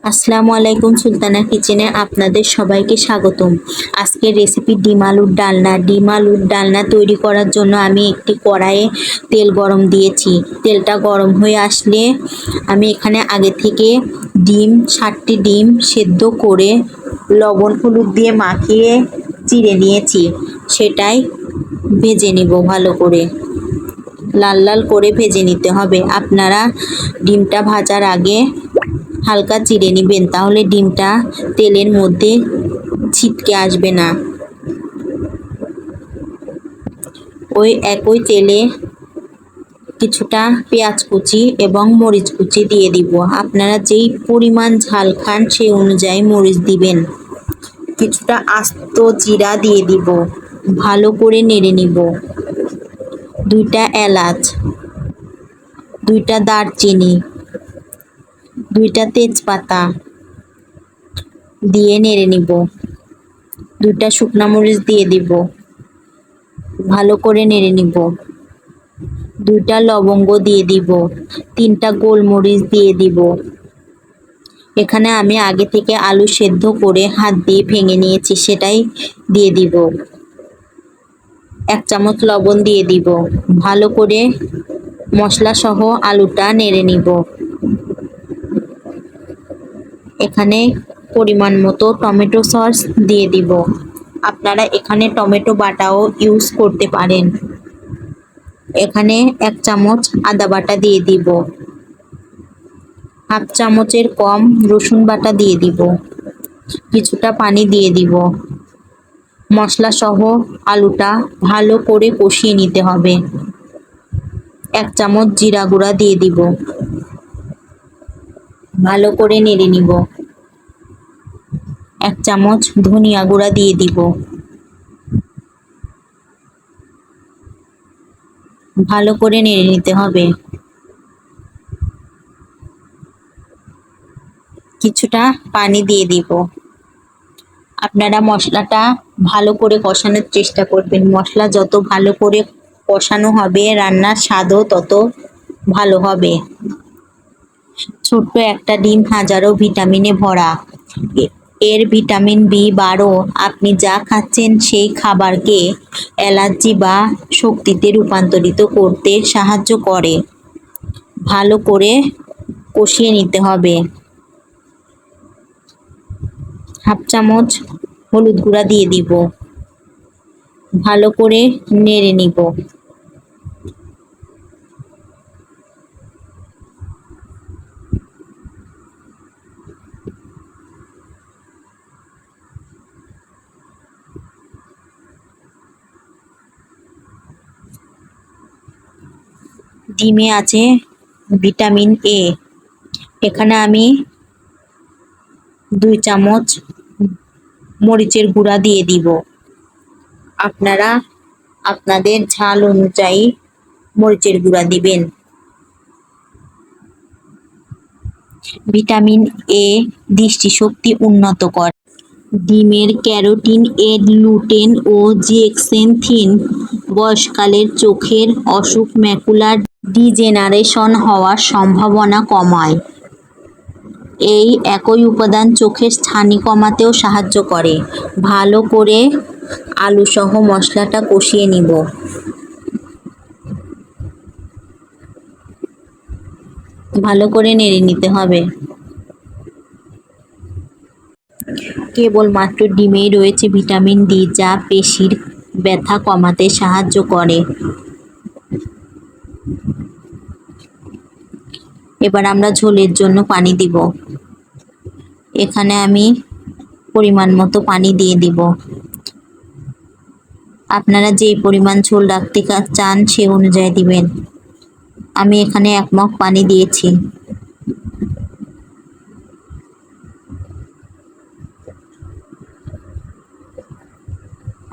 আসসালামু আলাইকুম, সুলতানা কিচেনে আপনাদের সবাইকে স্বাগতম। আজকের রেসিপি ডিম আলুর ডালনা। ডিম আলুর ডালনা তৈরি করার জন্য আমি একটি কড়াইয়ে তেল গরম দিয়েছি। তেলটা গরম হয়ে আসলে আমি এখানে আগে থেকে 60টি ডিম সেদ্ধ করে লবণ হলুদ দিয়ে মাখিয়ে চিড়ে নিয়েছি। সেটাই ভেজে নিব, ভালো করে লাল লাল করে ভেজে নিতে হবে। আপনারা ডিমটা ভাজার আগে হালকা চিড়ে নেবেন, তাহলে ডিমটা তেলের মধ্যে ছিটকে আসবে না। ওই একই তেলে কিছুটা পেঁয়াজ কুচি এবং মরিচ কুচি দিয়ে দিব। আপনারা যেই পরিমাণ ঝাল খান সেই অনুযায়ী মরিচ দিবেন। কিছুটা আস্ত জিরা দিয়ে দিব, ভালো করে নেড়ে নিব। 2টা এলাচ, 2টা দারচিনি, 2টা তেজপাতা দিয়ে নেড়ে নিব। 2টা শুকনা মরিচ দিয়ে দিব, ভালো করে নেড়ে নিব। 2টা লবঙ্গ দিয়ে দিব, 3টা গোলমরিচ দিয়ে দিব। এখানে আমি আগে থেকে আলু সেদ্ধ করে হাত দিয়ে ভেঙে নিয়েছি, সেটাই দিয়ে দিব। 1 চামচ লবণ দিয়ে দিব। ভালো করে মশলা সহ আলুটা নেড়ে নিব। এখানে পরিমাণ মতো টমেটো সস দিয়ে দিব। আপনারা এখানে টমেটো বাটাও ইউজ করতে পারেন। এখানে 1 চামচ আদা বাটা দিয়ে দিব। হাফ চামচের কম রসুন বাটা দিয়ে দিব। কিছুটা পানি দিয়ে দিব। মশলা সহ আলুটা ভালো করে কষিয়ে নিতে হবে। 1 চামচ জিরা গুঁড়া দিয়ে দিব। ভালো করে নেড়ে নিব। 1 চামচ ধনিয়া গুঁড়া দিয়ে দিব। ভালো করে নেড়ে নিতে হবে। কিছুটা পানি দিয়ে দিব। আপনারা মশলাটা ভালো করে কষানোর চেষ্টা করবেন। মশলা যত ভালো করে কষানো হবে, রান্নার স্বাদও তত ভালো হবে। ছোট্ট একটা ডিম হাজারো ভিটামিনে ভরা। এর ভিটামিন বি12 আপনি যা খাচ্ছেন সেই খাবারকে অ্যালার্জি বা শক্তিতে রূপান্তরিত করতে সাহায্য করে। ভালো করে কষিয়ে নিতে হবে। হাফ চামচ হলুদ গুঁড়া দিয়ে দিব। ভালো করে নেড়ে নিব। ডিমে আছে ভিটামিন এ। এখানে আমি 2 চামচ মরিচের গুঁড়া দিয়ে দিব। আপনারা আপনাদের ঝাল অনুযায়ী মরিচের গুঁড়া দিবেন। ভিটামিন এ দৃষ্টিশক্তি উন্নত করে। ডিমের ক্যারোটিন এ লুটেন ও জিএক্সেনথিন বয়সকালের চোখের অসুখ ম্যাকুলার ডিজেনারেশন হওয়ার সম্ভাবনা কমায়। এই একই উপাদান চোখের ছানি কমাতেও সাহায্য করে। ভালো করে আলু সহ মশলাটা কষিয়ে নিব। ভালো করে নেড়ে নিতে হবে। কেবলমাত্র ডিমেই রয়েছে ভিটামিন ডি, যা পেশির ব্যথা কমাতে সাহায্য করে। এবার আমরা ঝোলের জন্য পানি দিব। এখানে আমি পরিমাণ মতো পানি দিয়ে দিব। আপনারা যেই পরিমাণ ঝোল রাখতে চান সে অনুযায়ী দিবেন। আমি এখানে 1 মগ পানি দিয়েছি।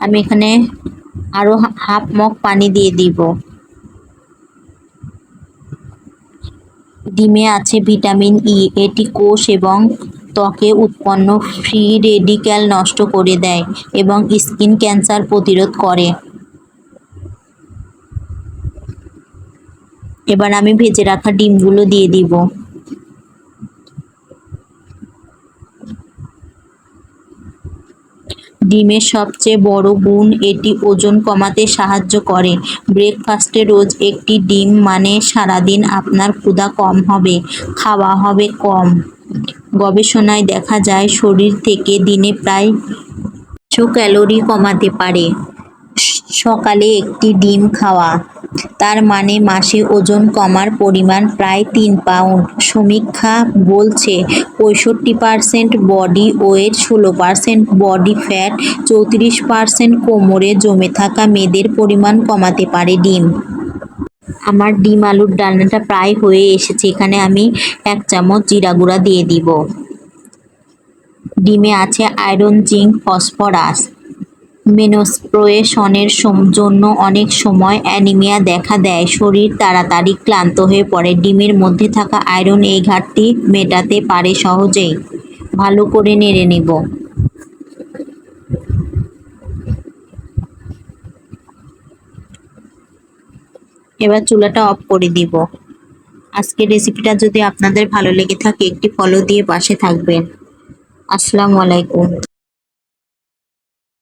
আমি এখানে আরো হাফ মগ পানি দিয়ে দিব। ডিমে আছে ভিটামিন ই। এটি কোষ এবং ত্বকে উৎপন্ন ফ্রি রেডিক্যাল নষ্ট করে দেয় এবং স্কিন ক্যান্সার প্রতিরোধ করে। এবার আমি ভেজে রাখা ডিমগুলো দিয়ে দিব। ডিমের সবচেয়ে বড় গুণ এটি ওজন কমাতে সাহায্য করে। ব্রেকফাস্টে রোজ একটি ডিম মানে সারাদিন আপনার ক্ষুধা কম হবে, খাওয়া হবে কম। গবেষণায় দেখা যায় শরীর থেকে দিনে প্রায় 100 ক্যালোরি কমাতে পারে সকালে একটি ডিম খাওয়া। তার মানে মাসে ওজন কমার পরিমাণ প্রায় 3 পাউন্ড। সমীক্ষা বলছে 65% বডি ওয়েট, 16% বডি ফ্যাট, 34% কোমরে জমে থাকা মেদের পরিমাণ কমাতে পারে ডিম। আমার ডিম আলুর ডালনাটা প্রায় হয়ে এসেছে। এখানে আমি 1 চামচ জিরা গুঁড়া দিয়ে দিব। ডিমে আছে আয়রন, জিঙ্ক, ফসফরাস। মেনস্ট্রুয়েশনের জন্য অনেক সময় অ্যানিমিয়া দেখা দেয়, শরীর তাড়াতাড়ি ক্লান্ত হয়ে পড়ে। ডিমের মধ্যে থাকা আয়রন এই ঘাটতি মেটাতে পারে সহজেই। ভালো করে নেড়ে নেব। এবার চুলাটা অফ করে দিব। আজকের রেসিপিটা যদি আপনাদের ভালো লেগে থাকে একটি ফলো দিয়ে পাশে থাকবেন। আসসালামু আলাইকুম।